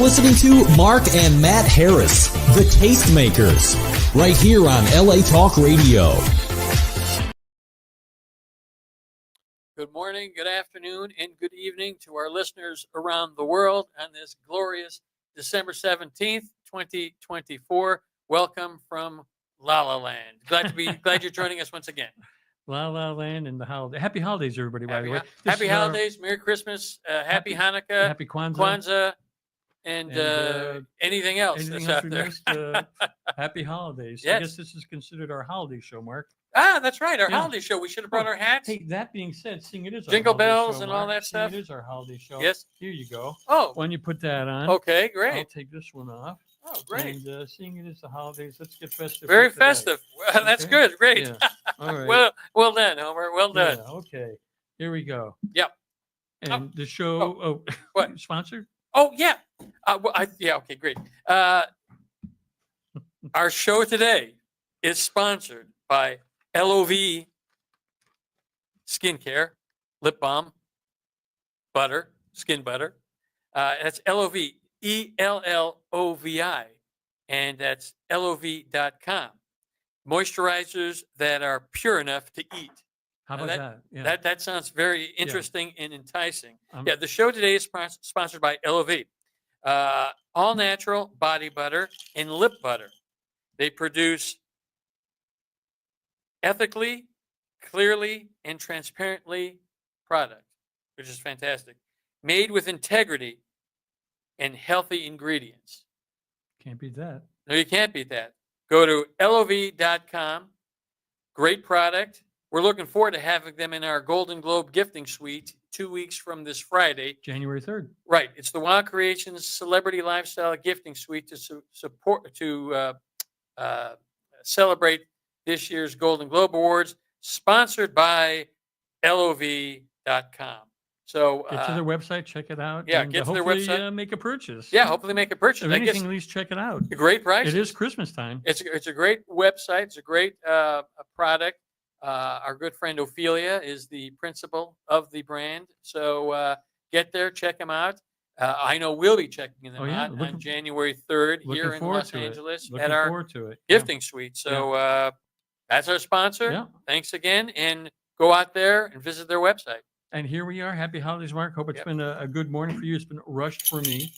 listening to Mark and Matt Harris, the Tastemakers, right here on LA Talk Radio. Good morning, good afternoon, and good evening to our listeners around the world on this glorious December 17th, 2024. Welcome from La La Land. Glad you're joining us once again. La La Land and the holiday. Happy holidays, everybody, by the way. Happy holidays, Merry Christmas, Happy Hanukkah, Happy Kwanzaa, and anything else anything that's else out we there. missed, happy holidays. Yes. I guess this is considered our holiday show, Mark. That's right, our Yeah. holiday show. We should have brought our hats. Hey, that being said, seeing it is our Jingle holiday bells show, and all Mark. that stuff. Seeing it is our holiday show. Yes. Here you go. Oh, Why don't you put that on? okay, I'll great. take this one off. Oh, great. And seeing it is the holidays, let's get festive. Very for today. festive. Well, that's Okay. good. Great. Yeah. All right. Well done, Homer. Well done. Yeah, okay. Here we go. Yep. And the show, What? Sponsored? Oh, yeah. Okay, great. Our show today is sponsored by LOV Skincare, Lip Balm, Butter, Skin Butter. That's LOV, ELLOVI, and that's LOV.com. Moisturizers that are pure enough to eat. How about that? Yeah. That sounds very interesting and enticing. Um, The show today is sponsored by LOV. All natural body butter and lip butter. They produce ethically, clearly, and transparently product, which is fantastic. Made with integrity and healthy ingredients. Can't beat that. No, you can't beat that. Go to LOV.com. Great product. We're looking forward to having them in our Golden Globe gifting suite 2 weeks from this Friday. January 3rd. Right. It's the Wow Creations Celebrity Lifestyle Gifting Suite to celebrate this year's Golden Globe Awards, sponsored by LOV.com. So Get to their website, check it out. Yeah, and get to their hopefully, website. Make a purchase. yeah, hopefully make a purchase. If I anything, guess at least check it out. a great price. It is Christmas time. It's a great website. It's a great product. Our good friend Ophelia is the principal of the brand. So get there, check them out. I know we'll be checking them out on January 3rd here in Los Angeles at our forward to it. gifting suite. So that's our sponsor. Yeah. Thanks again. And go out there and visit their website. And here we are. Happy holidays, Mark. Hope it's been a good morning for you. It's been rushed for me.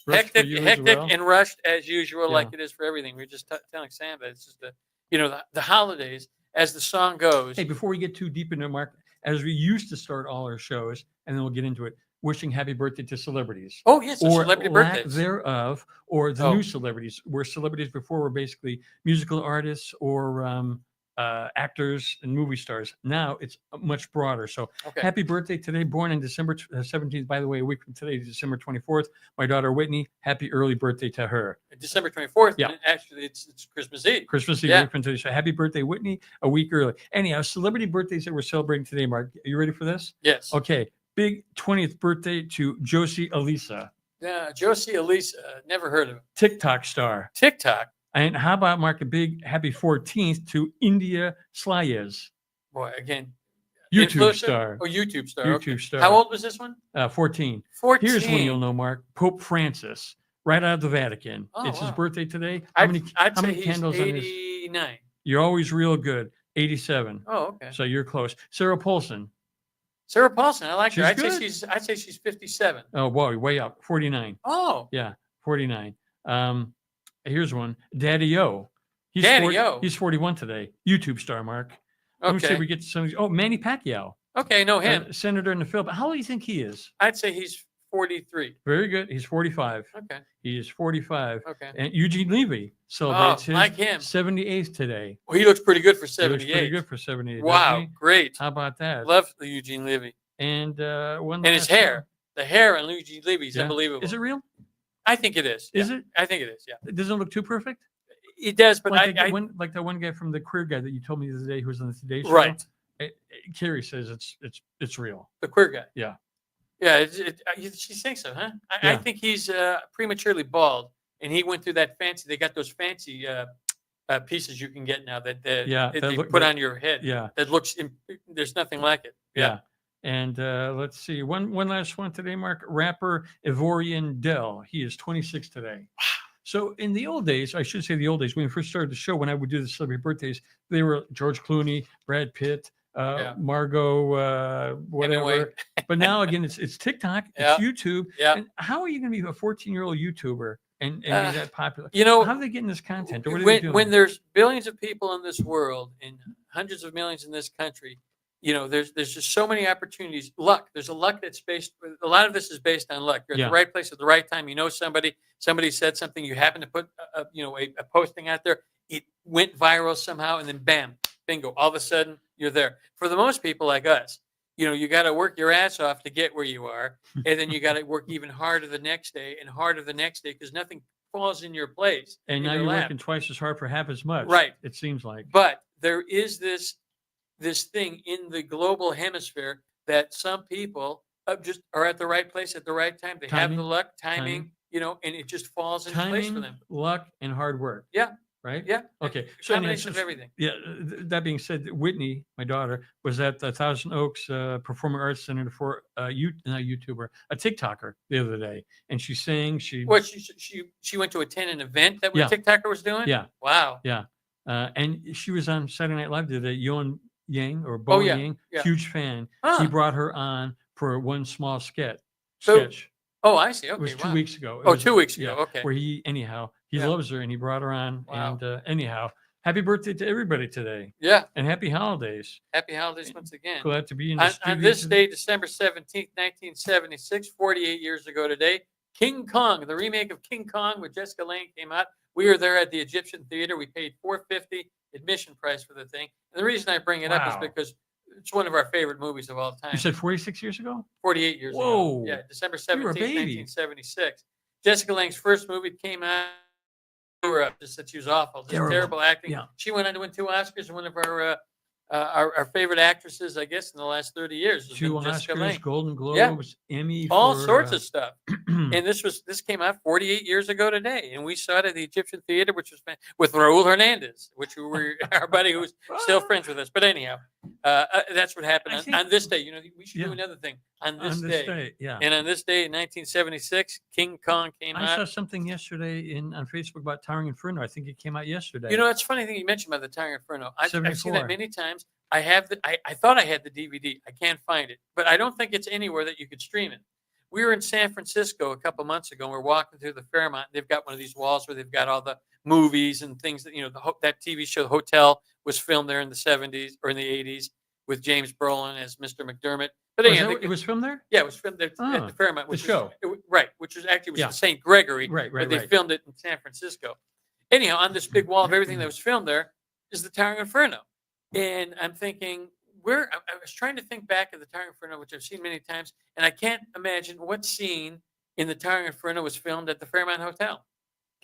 Rushed for Hectic, you as hectic well. and rushed as usual, Yeah. like it is for everything. We're just telling Sam that it's just the holidays, as the song goes. Hey, before we get too deep into it, Mark, as we used to start all our shows, and then we'll get into it, wishing happy birthday to celebrities. Oh, yes, the Or celebrity lack birthdays. thereof, or the new celebrities, where celebrities before were basically musical artists or actors and movie stars. Now it's much broader. So happy birthday today, born on December 17th. By the way, a week from today, December 24th. My daughter Whitney, happy early birthday to her. December 24th. Yeah. And actually, it's Christmas Eve. Christmas Eve, Yeah. week from today. So happy birthday, Whitney, a week early. Anyhow, celebrity birthdays that we're celebrating today, Mark. Are you ready for this? Yes. Okay. Big 20th birthday to Josie Elisa, Josie Elisa, never heard of him. TikTok star. TikTok. And how about Mark, a big happy 14th to India Slayes, Boy, again. YouTube influencer? star. Oh, YouTube star. YouTube okay. star. How old was this one? 14. 14. Here's one you'll know, Mark. Pope Francis, right out of the Vatican. Oh, It's his wow. birthday today. I'd how say many he's candles on his? 89. You're always real good. 87. Oh, okay. So you're close. Sarah Paulson. Sarah Paulson, I like her. She's I'd say she's 57. Oh, whoa, way up. 49. Oh, Yeah, 49. Here's one. Daddy O. Daddy O. He's 41 today. YouTube star, Mark. Let me see if okay. we get to some of these. Oh, Manny Pacquiao. Okay, no him. Senator in the field. But how old do you think he is? I'd say he's 43. Very good. He's 45. Okay. He is 45. Okay. And Eugene Levy celebrates his like him. 78th today. Well, he looks pretty good for He looks 78. pretty good for 78. doesn't Wow, he? great. How about that? Love the Eugene Levy. And one And his last hair. one. The hair on Eugene Levy is Yeah. unbelievable. Is it real? I think it is. Is yeah. it? I think it is, yeah. It doesn't look too perfect. It does, but Like I like that one guy from the queer guy that you told me the other day who was on the Today Show. right. Carrie says it's real. The queer guy. Yeah. Yeah, she thinks so, huh? I Yeah. think he's prematurely bald, and he went through that fancy. They got those fancy pieces you can get now that Yeah, they that look- put that- on your head. Yeah. That looks. There's nothing like it. Yeah. And let's see, one last one today, Mark. Rapper Ivorian Dell. He is 26 today. So in the old days, I should say the old days, when we first started the show, when I would do the celebrity birthdays, they were George Clooney, Brad Pitt, Margot, whatever. But now again, it's TikTok, it's YouTube. Yeah. And how are you going to be a 14-year-old YouTuber and be that popular? How are they getting this content? Or what are they doing? When there's billions of people in this world and hundreds of millions in this country, there's just so many opportunities. Luck. There's a luck that's based. A lot of this is based on luck. You're at the right place at the right time. Somebody said something. You happen to put a posting out there. It went viral somehow, and then bam, bingo. All of a sudden, you're there. For the most people like us, you got to work your ass off to get where you are, and then you got to work even harder the next day and harder the next day because nothing falls in your place. And now you're working twice as hard for half as much. Right. It seems like. But there is this thing in the global hemisphere that some people just are at the right place at the right time. They have the luck, timing, and it just falls into place for them. Luck, and hard work. Yeah. Right? Yeah. Okay. So combination of everything. Yeah. That being said, Whitney, my daughter, was at the Thousand Oaks Performing Arts Center for not YouTuber, a TikToker the other day, and she sang. She went to attend an event that TikToker was doing. Yeah. Wow. Yeah. And she was on Saturday Night Live today. Yoan Yang or Bo Yang, huge fan. He brought her on for one small sketch. Oh, I see. Okay, it was 2 weeks ago. 2 weeks ago. Okay. Where he loves her and he brought her on. Wow. And anyhow, happy birthday to everybody today. Yeah. And happy holidays. Happy holidays once again. Glad to be in the studio on this day, December 17th, 1976, 48 years ago today, King Kong, the remake of King Kong with Jessica Lange came out. We were there at the Egyptian Theater. We paid $4.50 admission price for the thing. And the reason I bring it up is because it's one of our favorite movies of all time. You said 46 years ago? 48 years ago. Yeah, December 17th, 1976. Jessica Lange's first movie came out. Just that she was awful. Just terrible acting. Yeah. She went on to win 2 Oscars, and one of our favorite actresses, I guess, in the last 30 years. 2 Oscars, Golden Globes, Emmy. All sorts of stuff. And this came out 48 years ago today. And we saw it at the Egyptian Theater, which was with Raul Hernandez, which were our buddy who's still friends with us. But anyhow, that's what happened on this day. We should do another thing on this day. Yeah. And on this day in 1976, King Kong came out. I saw something yesterday on Facebook about Towering Inferno. I think it came out yesterday. It's a funny thing you mentioned about the Towering Inferno. I've seen that many times. I have I thought I had the DVD. I can't find it, but I don't think it's anywhere that you could stream it. We were in San Francisco a couple months ago, and we're walking through the Fairmont. They've got one of these walls where they've got all the movies and things that, that TV show, The Hotel, was filmed there in the 70s or in the 80s with James Brolin as Mr. McDermott. But anyhow, it was filmed there? Yeah, it was filmed there at the Fairmont. Which was the St. Gregory. Right. But they filmed it in San Francisco. Anyhow, on this big wall of everything that was filmed there is the Towering Inferno. And I'm thinking, I was trying to think back of the Towering Inferno, which I've seen many times, and I can't imagine what scene in the Towering Inferno was filmed at the Fairmont Hotel.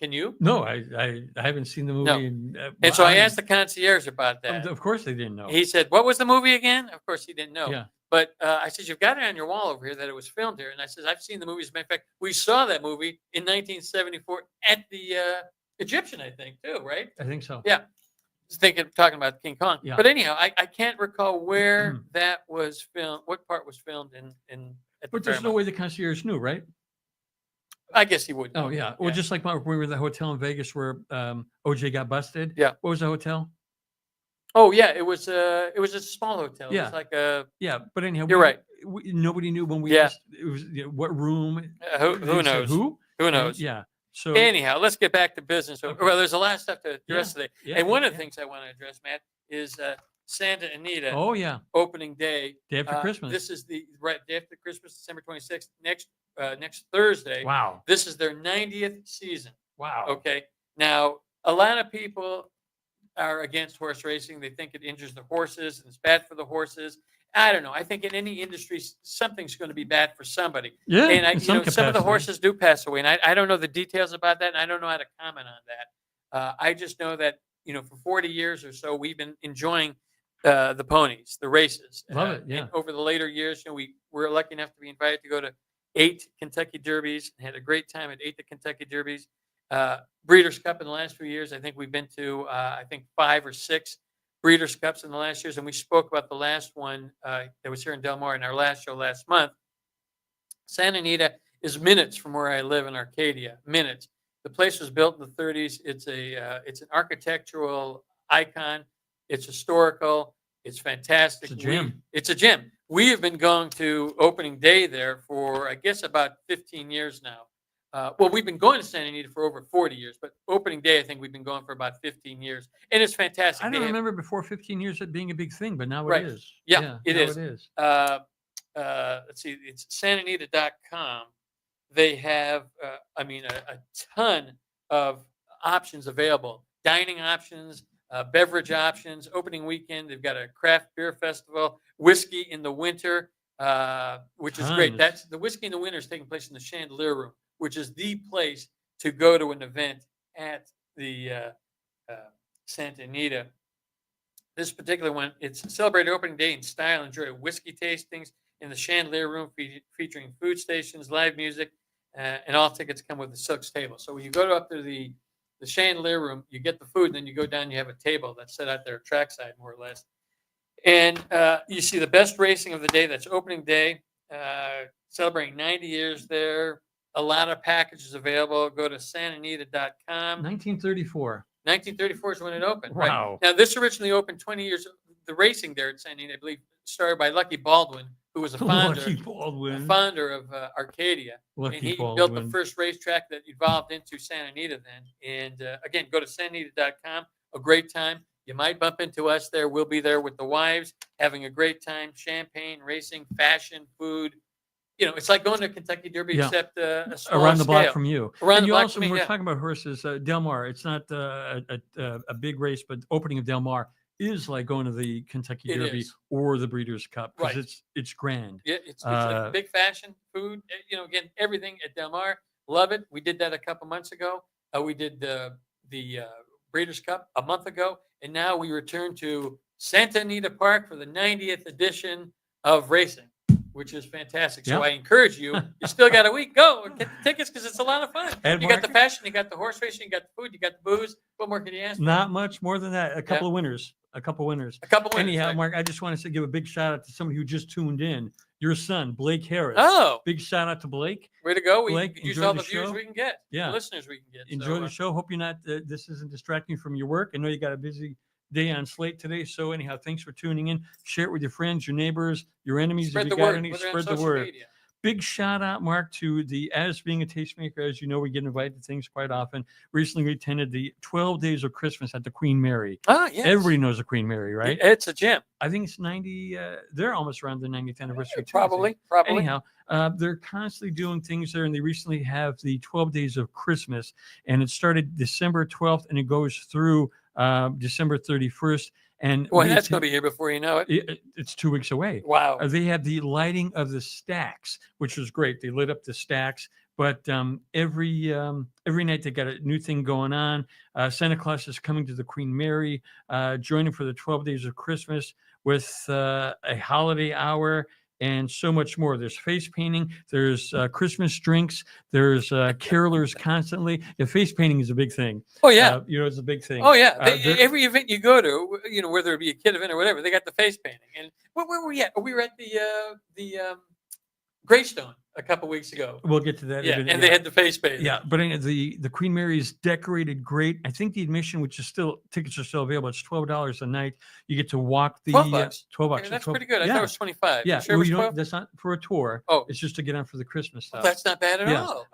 Can you? No, I haven't seen the movie. No. And so I asked the concierge about that. Of course they didn't know. He said, "What was the movie again?" Of course he didn't know. Yeah. But I said, "You've got it on your wall over here that it was filmed here." And I said, "I've seen the movie. As a matter of fact, we saw that movie in 1974 at the Egyptian, I think, too, right?" I think so. Yeah. Talking about King Kong. Yeah. But anyhow, I can't recall where that was filmed, what part was filmed in But there's no way the concierge knew, right? I guess he would. Oh, yeah. Well, just like when we were at the hotel in Vegas where OJ got busted. Yeah. What was the hotel? Oh, yeah. It was a small hotel. Yeah. It was like a... Yeah, but anyhow. You're right. Nobody knew when we asked, it was what room. Who knows? Who? Who knows? Yeah. So anyhow, let's get back to business. Okay. Well, there's a lot of stuff to address today. Yeah, and one of the things I want to address, Matt, is Santa Anita. Oh, yeah. Opening day. Day after Christmas. This is the day after Christmas, December 26th. Next Thursday. Wow. This is their 90th season. Wow. Okay. Now, a lot of people are against horse racing. They think it injures the horses and it's bad for the horses. I don't know. I think in any industry, something's going to be bad for somebody. Yeah. And some of the horses do pass away, and I don't know the details about that, and I don't know how to comment on that. I just know that for 40 years or so, we've been enjoying the ponies, the races. Love it. Yeah. And over the later years, we were lucky enough to be invited to go to 8 Kentucky Derbies and had a great time at 8 the Kentucky Derbies. Breeders' Cup in the last few years, I think we've been to 5 or 6 Breeders' Cups in the last years, and we spoke about the last one that was here in Del Mar in our last show last month. Santa Anita is minutes from where I live in Arcadia. Minutes. The place was built in the 30s. It's an architectural icon. It's historical. It's fantastic. It's a gym. It's a gym. We have been going to opening day there for, I guess, about 15 years now. Well, we've been going to Santa Anita for over 40 years, but opening day, I think we've been going for about 15 years, and it's fantastic. I don't remember before 15 years it being a big thing, but now Right. it is. Yeah, it is. It is. Let's see, it's santanita.com. They have, a ton of options available. Dining options, beverage options. Opening weekend, they've got a craft beer festival, whiskey in the winter, which is great. That's the whiskey in the winter is taking place in the Chandelier Room, which is the place to go to an event at the Santa Anita. This particular one, it's celebrated opening day in style. Enjoy whiskey tastings in the Chandelier Room featuring food stations, live music, and all tickets come with the Silks table. So when you go up to the Chandelier Room, you get the food, and then you go down, you have a table that's set out there trackside, more or less. And you see the best racing of the day. That's opening day, celebrating 90 years there. A lot of packages available. Go to santanita.com. 1934. 1934 is when it opened. Wow. Right? Now, this originally opened 20 years. The racing there at Santa Anita, I believe, started by Lucky Baldwin, who was a founder of Arcadia. And he built the first racetrack that evolved into Santa Anita then. And again, go to santanita.com. A great time. You might bump into us there. We'll be there with the wives, having a great time. Champagne, racing, fashion, food. You know, it's like going to Kentucky Derby, except a smaller around the block scale. from you. Around and the block also, from me, when we're talking about horses, Del Mar. It's not a big race, but opening of Del Mar is like going to the Kentucky Derby or the Breeders' Cup because it's grand. Yeah, it's like big fashion, food. You know, again, everything at Del Mar. Love it. We did that a couple months ago. We did the Breeders' Cup a month ago, and now we return to Santa Anita Park for the 90th edition of racing, which is fantastic. So I encourage you. You still got a week. Go get the tickets because it's a lot of fun. And you got the fashion, you got the horse racing, you got the food, you got the booze. What more can you ask for? Not much more than that. A couple of winners. Anyhow, right. Mark, I just want to give a big shout out to somebody who just tuned in. Your son, Blake Harris. Oh, big shout out to Blake. Way to go. Blake, we use all the views we can get. Yeah. The listeners we can get. Enjoy the show. Hope you're not, this isn't distracting you from your work. I know you got a busy day on Slate today. So anyhow, thanks for tuning in. Share it with your friends, your neighbors, your enemies. Spread if you the got word. any, Spread the word. Media. Big shout out, Mark, to as being a tastemaker, as you know, we get invited to things quite often. Recently, we attended the 12 Days of Christmas at the Queen Mary. Ah, yes. Everybody knows the Queen Mary, right? It's a gem. I think it's 90. They're almost around the 90th anniversary. Probably. Anyhow, they're constantly doing things there, and they recently have the 12 Days of Christmas, and it started December 12th, and it goes through December 31st. And that's going to be here before you know it. It's 2 weeks away. Wow. They had the lighting of the stacks, which was great. They lit up the stacks, but every night they got a new thing going on. Santa Claus is coming to the Queen Mary, joining for the 12 Days of Christmas with a holiday hour and so much more. There's face painting. There's Christmas drinks. There's carolers constantly. Yeah, face painting is a big thing. Oh, yeah. It's a big thing. Oh, yeah. Every event you go to, whether it be a kid event or whatever, they got the face painting. And where were we at? We were at the Greystone a couple weeks ago. We'll get to that. Yeah, and they had the face painting. Yeah, but the Queen Mary is decorated great. I think the admission, tickets are still available. It's $12 a night. You get to walk the $12. $12. That's pretty good. I thought it was $25. Yeah, sure that's not for a tour. Oh, it's just to get on for the Christmas stuff. That's not bad at all.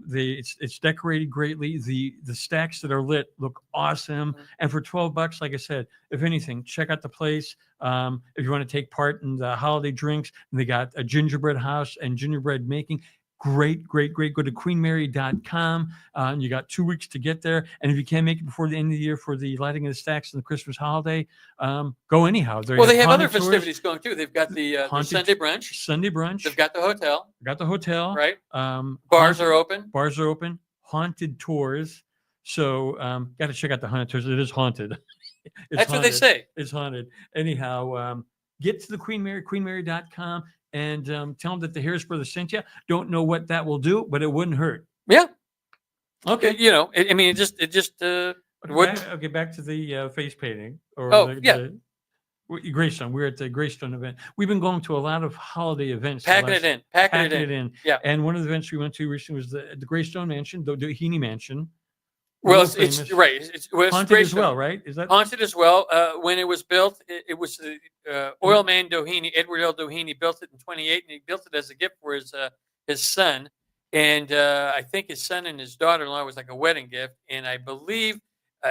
It's decorated greatly. The stacks that are lit look awesome. Mm-hmm. And for $12, like I said, if anything, check out the place. If you want to take part in the holiday drinks, they got a gingerbread house and gingerbread making. Great. Go to queenmary.com. You got 2 weeks to get there. And if you can't make it before the end of the year for the lighting of the stacks and the Christmas holiday, go anyhow. They have other festivities going too. They've got the Sunday brunch. They've got the hotel. Right. Bars are open. Haunted tours. So got to check out the haunted tours. It is haunted. That's haunted. What they say. It's haunted. Anyhow, get to the Queen Mary, queenmary.com, and tell them that the Harris Brothers sent you. Don't know what that will do, but it wouldn't hurt. Yeah. Okay. It just Back to the face painting. Greystone. We're at the Greystone event. We've been going to a lot of holiday events. Packing it in. Yeah. And one of the events we went to recently was the Greystone Mansion, the Doheny Mansion. Well, it's right. It's haunted as well, right? Is that haunted as well? When it was built, it was oil man Doheny, Edward L. Doheny, built it in 28, and he built it as a gift for his son. And I think his son and his daughter-in-law was like a wedding gift. And I believe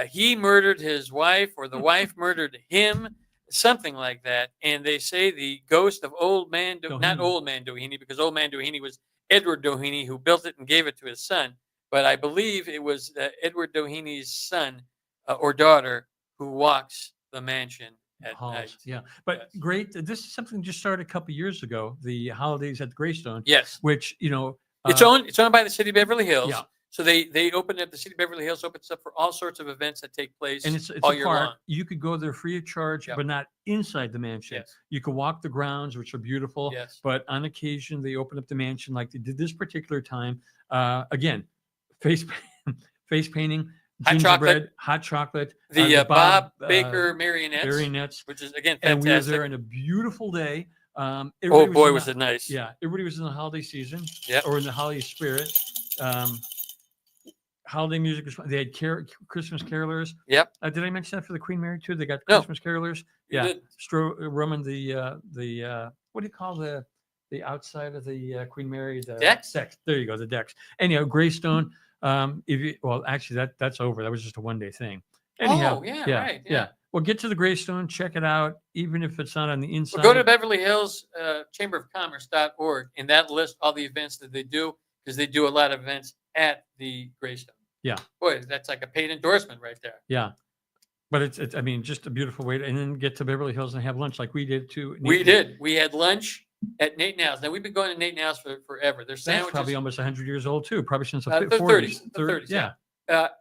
he murdered his wife, or the wife murdered him. Something like that. And they say the ghost of not old man Doheny, because old man Doheny was Edward Doheny, who built it and gave it to his son. But I believe it was Edward Doheny's son or daughter who walks the mansion at night. Yeah. But great. This is something just started a couple of years ago, the holidays at the Greystone. Yes. Which, it's owned by the city of Beverly Hills. Yeah. So they opened up, the city of Beverly Hills opens up for all sorts of events that take place and it's all a year park. long. You could go there free of charge, but not inside the mansion. Yes. You could walk the grounds, which are beautiful. Yes. But on occasion, they open up the mansion like they did this particular time. Again, face painting, gingerbread, hot chocolate. The Bob Baker marionettes, which is, again, fantastic. And we were there on a beautiful day. Oh, boy, was it nice. Yeah, everybody was in the holiday season or in the holiday spirit. Holiday music was fun. They had Christmas carolers. Yep. Did I mention that for the Queen Mary too? They got Christmas carolers. Yeah. Roman the what do you call the outside of the Queen Mary? The decks. There you go, the decks. Anyhow, Greystone. Actually that's over. That was just a one-day thing. Anyhow, right. Yeah. Well, get to the Greystone, check it out, even if it's not on the inside. Well, go to Beverly Hills chamberofcommerce.org, and that lists all the events that they do, because they do a lot of events at the Greystone. Yeah. Boy, that's like a paid endorsement right there. Yeah. But it's just a beautiful way and then get to Beverly Hills and have lunch like we did too. We did. We had lunch at Nate Now's. Now, we've been going to Nate Now's for forever. Their sandwiches. That's probably almost 100 years old too, probably since the 30s. 30s. Yeah.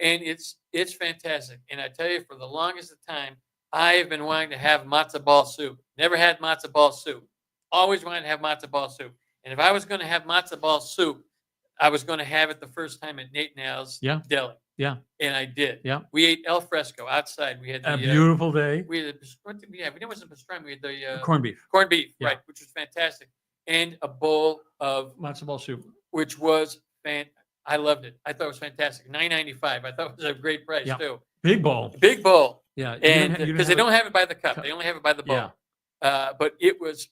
And it's fantastic. And I tell you, for the longest of time, I have been wanting to have matzo ball soup. Never had matzo ball soup. Always wanted to have matzo ball soup. And if I was going to have matzo ball soup, I was going to have it the first time at Nate Now's Deli. Yeah. And I did. Yeah. We ate al fresco outside. We had a beautiful day. We had it wasn't pastrami. We had the corned beef. Corned beef, right, which was fantastic. And a bowl of matzo ball soup, which was I loved it. I thought it was fantastic. $9.95. I thought it was a great price too. Big bowl. Big bowl. Yeah. And because they don't have it by the cup. They only have it by the bowl. Yeah. But it was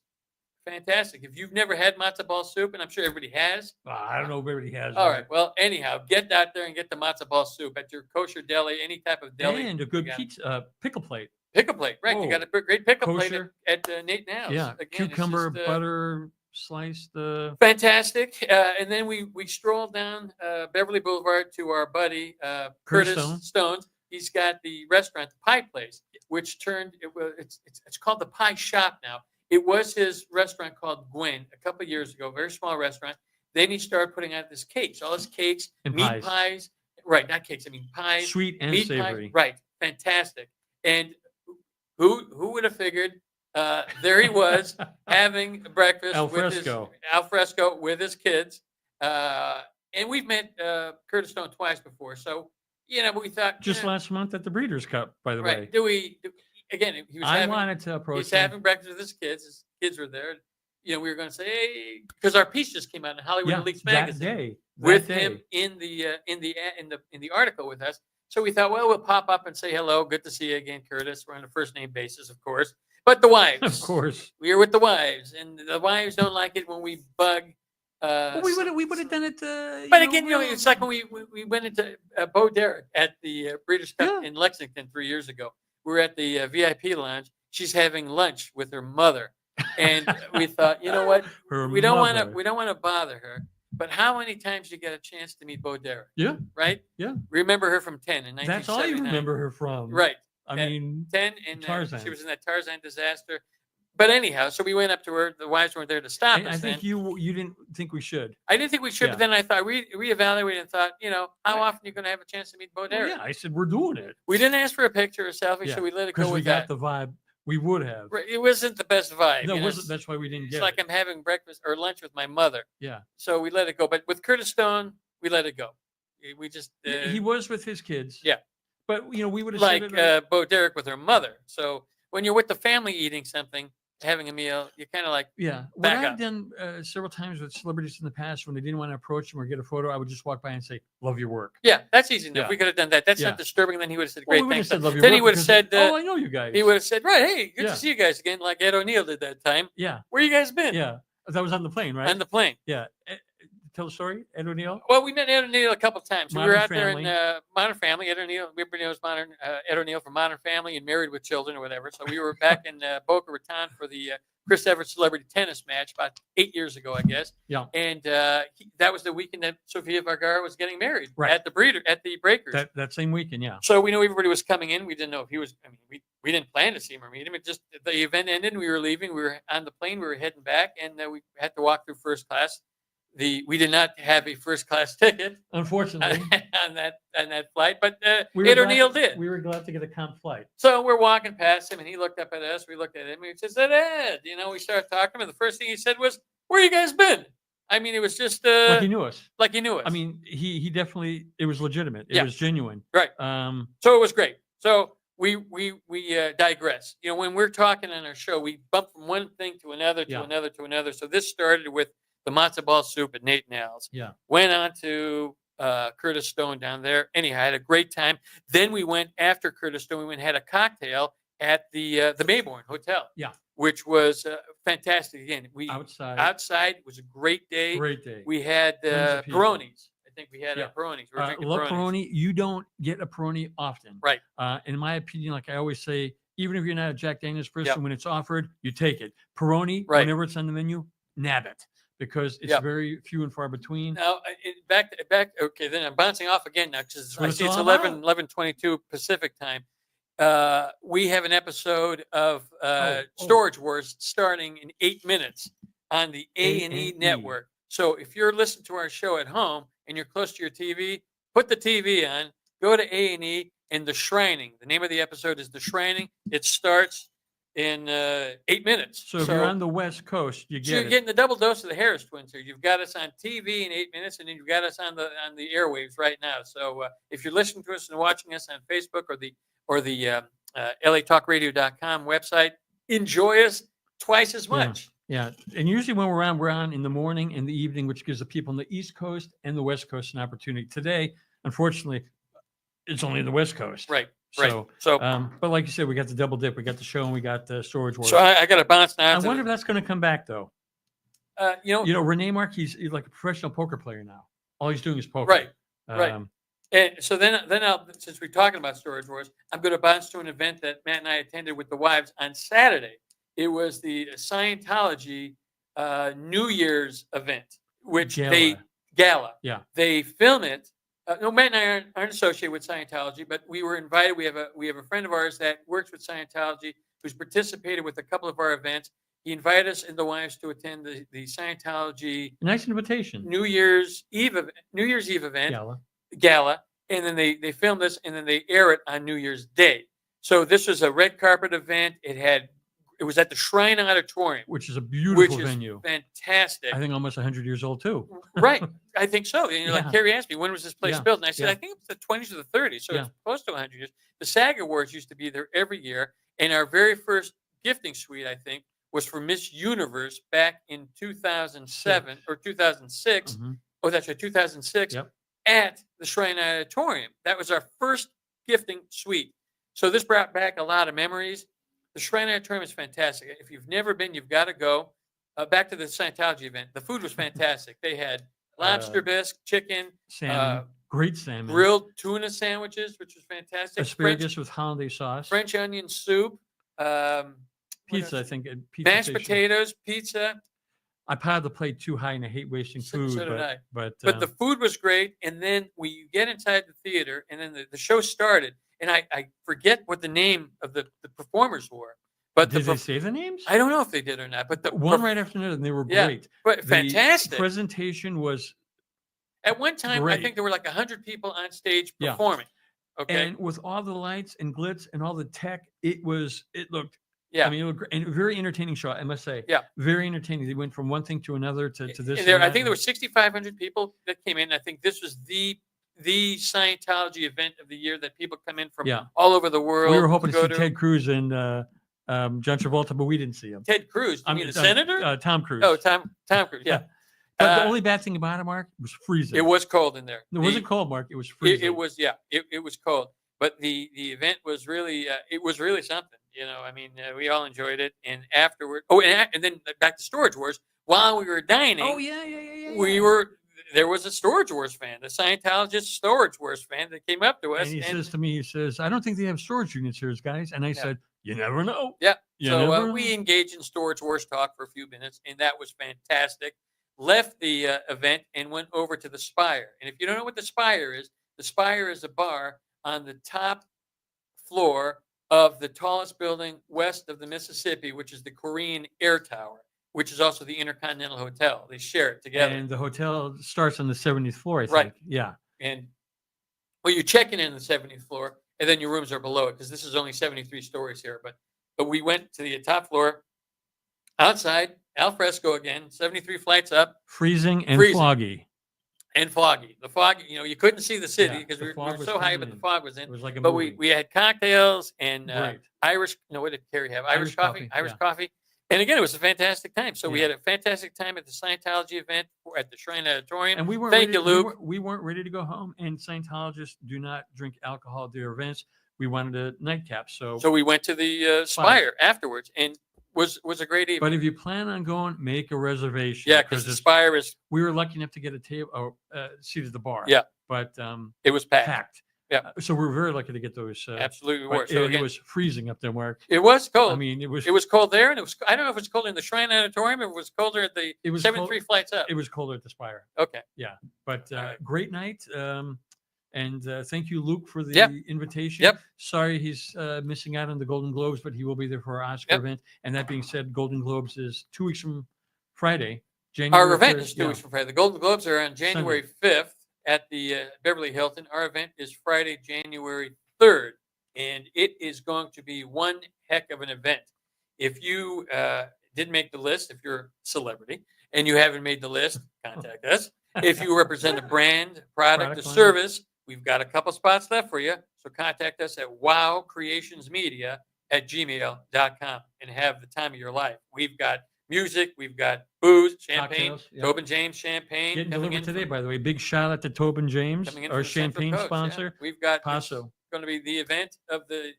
fantastic. If you've never had matzo ball soup, and I'm sure everybody has. I don't know if everybody has. All right. Well, anyhow, get out there and get the matzo ball soup at your kosher deli, any type of deli. And a good pizza, pickle plate. Pickle plate, right. You got a great pickle kosher plate at Nate Now's. Yeah. Again, cucumber, butter, sliced. Fantastic. And then we strolled down Beverly Boulevard to our buddy Curtis Stone's. He's got the restaurant, the Pie Place, which it's called the Pie Shop now. It was his restaurant called Gwen a couple of years ago, very small restaurant. Then he started putting out this cakes, all his cakes, and meat pies. Right, not cakes, I mean pies. Sweet and savory. Pies, right, fantastic. And who would have figured there he was having breakfast al fresco with his kids. And we've met Curtis Stone twice before. So, we thought. Just last month at the Breeders' Cup, by the way. Again, he was wanted to approach He's having breakfast with his kids. His kids were there. We were going to say, hey, because our piece just came out in Hollywood Elite magazine him in the article with us. So we thought, well, we'll pop up and say hello. Good to see you again, Curtis. We're on a first name basis, of course. But the wives, of course, we are with the wives, and the wives don't like it when we bug. Well, we would have done it. But again, it's like when we went into Bo Derek at the Breeders' Cup in Lexington 3 years ago. We're at the VIP lounge. She's having lunch with her mother, and we thought, you know what? We don't want to bother her. But how many times you get a chance to meet Bo Derek? Yeah. Right. Yeah. Remember her from 10 in 1979. That's all you remember her from. Right. I mean, 10 and Tarzan. She was in that Tarzan disaster. But anyhow, so we went up to her. The wives weren't there to stop us. I think you didn't think we should. I didn't think we should, but then I thought reevaluated and thought, how often are you going to have a chance to meet Bo Derek? I said we're doing it. We didn't ask for a picture or selfie, so we let it go with that. Because we got the vibe. We would have. It wasn't the best vibe. No, it wasn't. That's why we didn't get it. It's like I'm having breakfast or lunch with my mother. Yeah. So we let it go. But with Curtis Stone, we let it go. We just. He was with his kids. Yeah. But we would have like said it. Bo Derek with her mother. So when you're with the family eating something, having a meal, you kind of like Yeah, what back I've up. done several times with celebrities in the past, when they didn't want to approach them or get a photo, I would just walk by and say, "Love your work." Yeah, that's easy enough. Yeah. We could have done that. That's Yeah. not disturbing. Then he would have said, Well, "Great, we would have thanks." said, "Love your Then work." he would have because, said, "Oh, I know you guys." he would have said, "Right, hey, good Yeah. to see you guys again," like Ed O'Neill did that time. Yeah, Where you guys been? yeah. That was on the plane, right? On the plane. Yeah. Tell the story, Ed O'Neill. Well, we met Ed O'Neill a couple of times. We were Modern out there in Family. Modern Family. Ed O'Neill, everybody knows Ed O'Neill from Modern Family and Married with Children or whatever. So we were back in Boca Raton for the Chris Evert celebrity tennis match about 8 years ago, I guess. Yeah. And that was the weekend that Sofia Vergara was getting married Right. at the Breakers. That same weekend, yeah. So we knew everybody was coming in. We didn't know if he was. I mean, we didn't plan to see him or meet him. It just the event ended. And we were leaving. We were on the plane. We were heading back, and we had to walk through first class. We did not have a first class ticket, unfortunately, on that flight, but Ed glad- O'Neill did. We were glad to get a comp flight. So we're walking past him, and he looked up at us. We looked at him, and he said, "Ed," we started talking to him, and the first thing he said was, "Where you guys been?" I mean, it was just Like he knew us. like he knew us. I mean, he definitely. It was legitimate. It Yeah. was genuine. Right. So it was great. So we digress. When we're talking on our show, we bump from one thing to another to Yeah. another to another. So this started with the matzo ball soup at Nate and Al's. Yeah. Went on to Curtis Stone down there. Anyhow, I had a great time. Then we went after Curtis Stone. We went and had a cocktail at the Mayborn Hotel. Yeah. Which was fantastic. Again, Outside was a great day. Great day. We had Tons of people. Peronis. I think we had Yeah. Peronis. We were drinking love Peronis. Peroni. You don't get a Peroni often. Right. In my opinion, like I always say, even if you're not a Jack Daniels person, Yep. when it's offered, you take it. Peroni, Right. whenever it's on the menu, nab it because it's Yep. very few and far between. Now, back. Okay, then I'm bouncing off again now because what I it's see it's all 11:22 Pacific time. We have an episode of Oh. Storage Wars starting in 8 minutes on the A&E network. So if you're listening to our show at home and you're close to your TV, put the TV on, go to A&E and The Shrining. The name of the episode is The Shrining. It starts in 8 minutes. So if you're on the West Coast, you So you're get it. getting the double dose of the Harris twins here. You've got us on TV in 8 minutes, and then you've got us on the airwaves right now. So if you're listening to us and watching us on Facebook or the LATalkRadio.com website, enjoy us twice as much. Yeah. And usually when we're on in the morning and the evening, which gives the people on the East Coast and the West Coast an opportunity. Today, unfortunately, it's only the West Coast. Right. So, So but like you said, we got the double dip. We got the show and we got the Storage Wars. so I got to bounce now. I wonder if that's going to come back though. Rene Mark, he's like a professional poker player now. All he's doing is poker. Right. Right. And so then since we're talking about Storage Wars, I'm going to bounce to an event that Matt and I attended with the wives on Saturday. It was the Scientology New Year's event, which Gala. Yeah. They film it. No, Matt and I aren't associated with Scientology, but we were invited. We have a friend of ours that works with Scientology who's participated with a couple of our events. He invited us and the wives to attend the Scientology nice invitation New Year's Eve event. Gala, and then they film this and then they air it on New Year's Day. So this was a red carpet event. It was at the Shrine Auditorium, which is a beautiful venue, fantastic. I think almost 100 years old too. Right, I think so. And like Carrie asked me, when was this place built? And I said, I think it's the 20s or the 30s, so it's close to 100 years. The SAG Awards used to be there every year, and our very first gifting suite, I think, was for Miss Universe back in 2007 or 2006. Mm-hmm. Oh, that's right, 2006. Yep. At the Shrine Auditorium. That was our first gifting suite. So this brought back a lot of memories. The Shrine Auditorium is fantastic. If you've never been, you've got to go. Back to the Scientology event. The food was fantastic. They had lobster bisque, chicken, salmon, great salmon, grilled tuna sandwiches, which was fantastic. Asparagus with hollandaise sauce, French onion soup, pizza. I think pizza mashed potatoes, pizza. I piled the plate too high and I hate wasting food. So did I. But the food was great. And then we get inside the theater and then the show started. And I forget what the name of the performers were. But did they say the names? I don't know if they did or not. But the one right after another, and they were great. But fantastic. The presentation was at one time, great. I think there were like 100 people on stage performing. Okay. And with all the lights and glitz and all the tech, it looked. Yeah. I mean, it was a very entertaining show, I must say. Yeah. Very entertaining. They went from one thing to another to this. I think there were 6,500 people that came in. I think this was the the Scientology event of the year that people come in from Yeah. all over the world. We were hoping to go see Ted Cruz and John Travolta, but we didn't see him. Ted Cruz. You mean the senator? Tom Cruise. Oh, Tom Cruise. Yeah. But the only bad thing about it, Mark, was freezing. It was cold in there. It wasn't cold, Mark. It was freezing. It was, yeah. It was cold, but the event was really it was really something. You know, I mean, we all enjoyed it, and afterward, and then back to Storage Wars. While we were dining, there was a Storage Wars fan, the Scientologist Storage Wars fan that came up to us. And he says to me, he says, I don't think they have storage units here, guys. And I said, you never know. Yeah. So we engaged in Storage Wars talk for a few minutes, and that was fantastic. Left the event and went over to the Spire. And if you don't know what the Spire is a bar on the top floor of the tallest building west of the Mississippi, which is the Korean Air Tower, which is also the Intercontinental Hotel. They share it together. And the hotel starts on the 70th floor, I think. Right. Yeah. And you're checking in the 70th floor, and then your rooms are below it because this is only 73 stories here. But we went to the top floor, outside, al fresco again, 73 flights up. Freezing and foggy. And foggy. The fog, you couldn't see the city because we were so high, but the fog was in. It was like a but movie. we had cocktails and Irish. No, what did Carrie have? Irish coffee. Irish coffee. And again, it was a fantastic time. So we had a fantastic time at the Scientology event at the Shrine Auditorium. And we weren't Thank you, Luke. We weren't ready to go home. And Scientologists do not drink alcohol at their events. We wanted a nightcap. So we went to the Spire afterwards, and was a great evening. But if you plan on going, make a reservation. Yeah, because the Spire is. We were lucky enough to get a table, seat at the bar. Yeah, but it was packed. Yeah, so we're very lucky to get those. Absolutely, were. So it was freezing up there, Mark. It was cold. I mean, it was cold there, and it was. I don't know if it was cold in the Shrine Auditorium, or if it was colder at the 73 flights up. It was colder at the Spire. Okay. Yeah, but great night. And thank you, Luke, for the invitation. Yep. Sorry he's missing out on the Golden Globes, but he will be there for our Oscar event. And that being said, Golden Globes is 2 weeks from Friday. Our event is 2 weeks from Friday. The Golden Globes are on January 5th at the Beverly Hilton. Our event is Friday, January 3rd. And it is going to be one heck of an event. If you didn't make the list, if you're a celebrity and you haven't made the list, contact us. If you represent a brand, product or service, we've got a couple spots left for you. So contact us at wowcreationsmedia@gmail.com and have the time of your life. We've got music, we've got booze, champagne, Tobin James champagne. Getting delivered today, by the way. Big shout out to Tobin James, our champagne sponsor. Yeah. We've got Paso. Going to be the event of the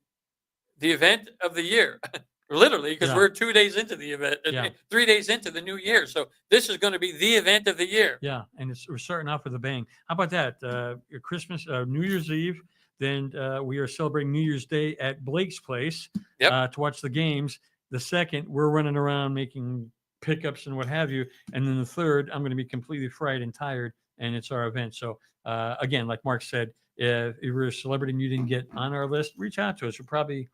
year. Literally, because we're 2 days into the event, 3 days into the new year. So this is going to be the event of the year. Yeah, and we're starting off with a bang. How about that? Christmas, New Year's Eve. Then we are celebrating New Year's Day at Blake's place to watch the games. The second, we're running around making pickups and what have you. And then the third, I'm going to be completely fried and tired, and it's our event. So again, like Mark said, if you're a celebrity and you didn't get on our list, reach out to us. We'll probably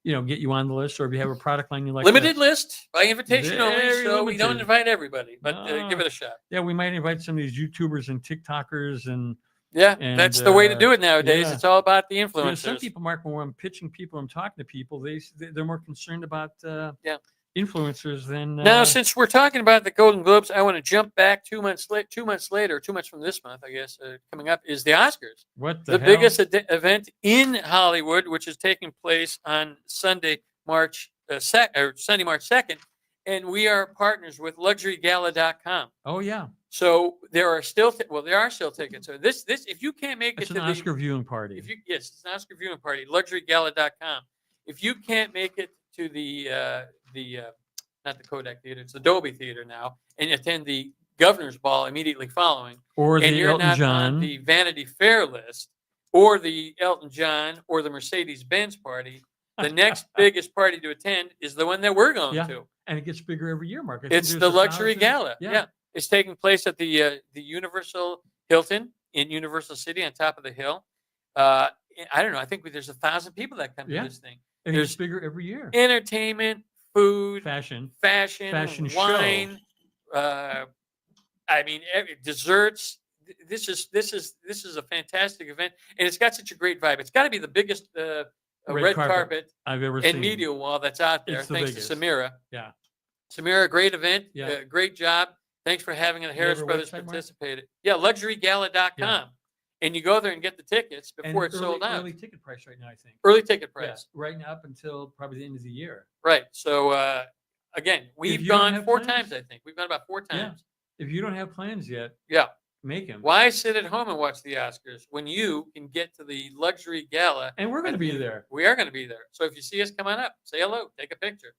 get you on the list, or if you have a product line you like. Limited list by invitation only, so we don't invite everybody, but give it a shot. Yeah, we might invite some of these YouTubers and TikTokers and. Yeah, that's the way to do it nowadays. It's all about the influencers. Some people, Mark, when I'm pitching people, I'm talking to people, they're more concerned about influencers than. Now, since we're talking about the Golden Globes, I want to jump back 2 months later, 2 months from this month, I guess, coming up is the Oscars. What the hell? Biggest event in Hollywood, which is taking place on Sunday, March 2nd, and we are partners with LuxuryGala.com. Oh yeah. So there are still tickets. So this if you can't make it's it to an Oscar viewing party. Yes, it's an Oscar viewing party. LuxuryGala.com. If you can't make it to the not the Kodak Theater, it's the Dolby Theater now, and attend the Governor's Ball immediately following, or and the you're Elton not John, on the Vanity Fair list, or the Elton John, or the Mercedes-Benz party, the next biggest party to attend is the one that we're going to. And it gets bigger every year, Mark. It's the Luxury Gala. Yeah. It's taking place at the Universal Hilton in Universal City on top of the hill. I don't know. I think there's 1,000 people that come to this thing. And it's bigger every year. Entertainment, food, fashion, wine. Desserts. This is a fantastic event, and it's got such a great vibe. It's got to be the biggest red carpet I've ever and seen. Media wall that's out there. Thanks biggest. to Samira. Yeah, Samira, great event. Yeah, great job. Thanks for having the Harris Brothers participated. Yeah, LuxuryGala.com. and you go there and get the tickets before And it's sold out. Early ticket price right now, I think. Early ticket Yeah, price. right now up until probably the end of the year. Right. So again, we've you don't gone have 4 plans- times. I think we've gone about 4 Yeah. times. If you don't have plans yet, Yeah. make them. Why sit at home and watch the Oscars when you can get to the luxury gala? And we're going to at be the- there. We are going to be there. So if you see us, come on up, say hello, take a picture,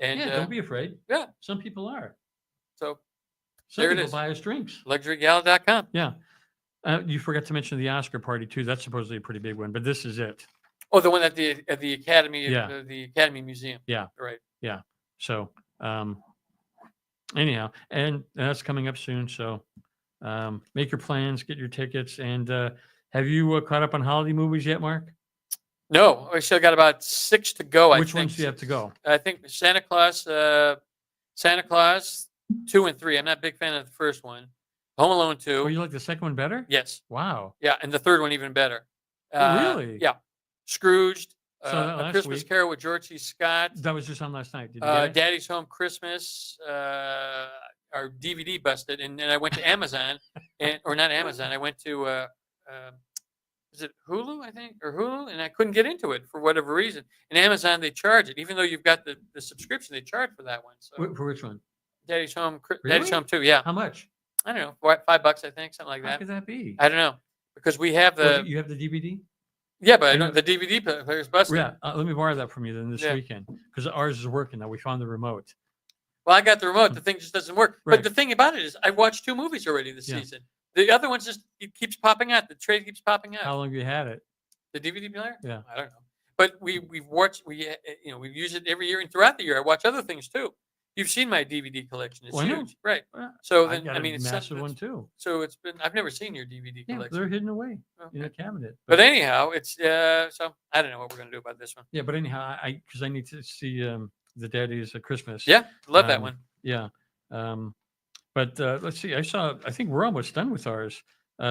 and Yeah, don't be afraid. yeah. Some people are. So Some there it people is. buy us drinks. luxurygala.com. Yeah. You forgot to mention the Oscar party too. That's supposedly a pretty big one, but this is it. Oh, the one at the Academy, Yeah. the Academy Museum. Yeah. Right. Yeah. So, anyhow, and that's coming up soon. So, make your plans, get your tickets, and have you caught up on holiday movies yet, Mark? No, we still got about 6 to go. Which ones do you have to go? I think Santa Claus 2 and 3. I'm not a big fan of the first one. Home Alone 2. Oh, you like the second one better? Yes. Wow. Yeah, and the third one even better. Really? Yeah. Scrooged. Saw that A last Christmas week. Carol with George C. Scott. That was just on last night. Did you get it? Daddy's Home Christmas. Our DVD busted, and then I went to Amazon, or not Amazon. I went to is it Hulu? I think, or Hulu, and I couldn't get into it for whatever reason. And Amazon, they charge it, even though you've got the subscription. They charge for that one. So For which one? Daddy's Home, Daddy's Really? Home 2. Yeah, How much? I don't know, what, $5, I think, something like How that. could that be? I don't know, because we have Well, the you have the DVD? yeah, but I I know- don't, the DVD player's busted. Yeah. Let me borrow that from you then this Yeah. weekend because ours is working now. We found the remote. Well, I got the remote. The thing just doesn't work. Right. But the thing about it is, I've watched 2 movies already this Yeah. season. The other one's just it keeps popping out. The tray keeps popping out. How long have you had it? The DVD player? Yeah. I don't know. But we've watched we use it every year and throughout the year. I watch other things too. You've seen my DVD collection. It's Well, I know. huge, right? Well, So I then got I mean, a it's massive something one that's- too. So it's been. I've never seen your DVD Yeah, collection. they're hidden away in Okay. a cabinet. But anyhow, it's so I don't know what we're gonna do about this one. Yeah, but anyhow, because I need to see the Daddy's Christmas. Yeah, love that Um, one. Yeah. But let's see. I think we're almost done with ours.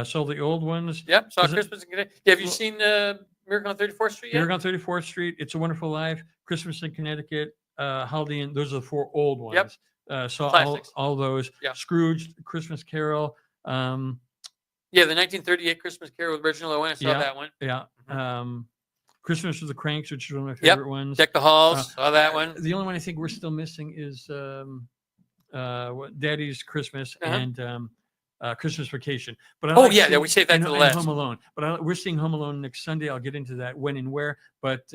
So the old ones. Yep. Saw is it- Christmas. Yeah, have you well- seen Miracle on 34th Street yet? Miracle on 34th Street, It's a Wonderful Life, Christmas in Connecticut, Holiday Inn. Those are the 4 old ones. Yep. Saw Classics. all those. Yeah. Scrooge, Christmas Carol. Yeah, the 1938 Christmas Carol original. I went and saw Yeah. that one. Yeah. Mhm. Christmas with the Cranks, which is one of my Yep. favorite ones. Deck the Halls. Uh, saw that one. The only one I think we're still missing is Daddy's Christmas Uh-huh. and Christmas Vacation. But I Oh like yeah, seeing- we saved that and- to the and last. Home Alone. But we're seeing Home Alone next Sunday. I'll get into that when and where. But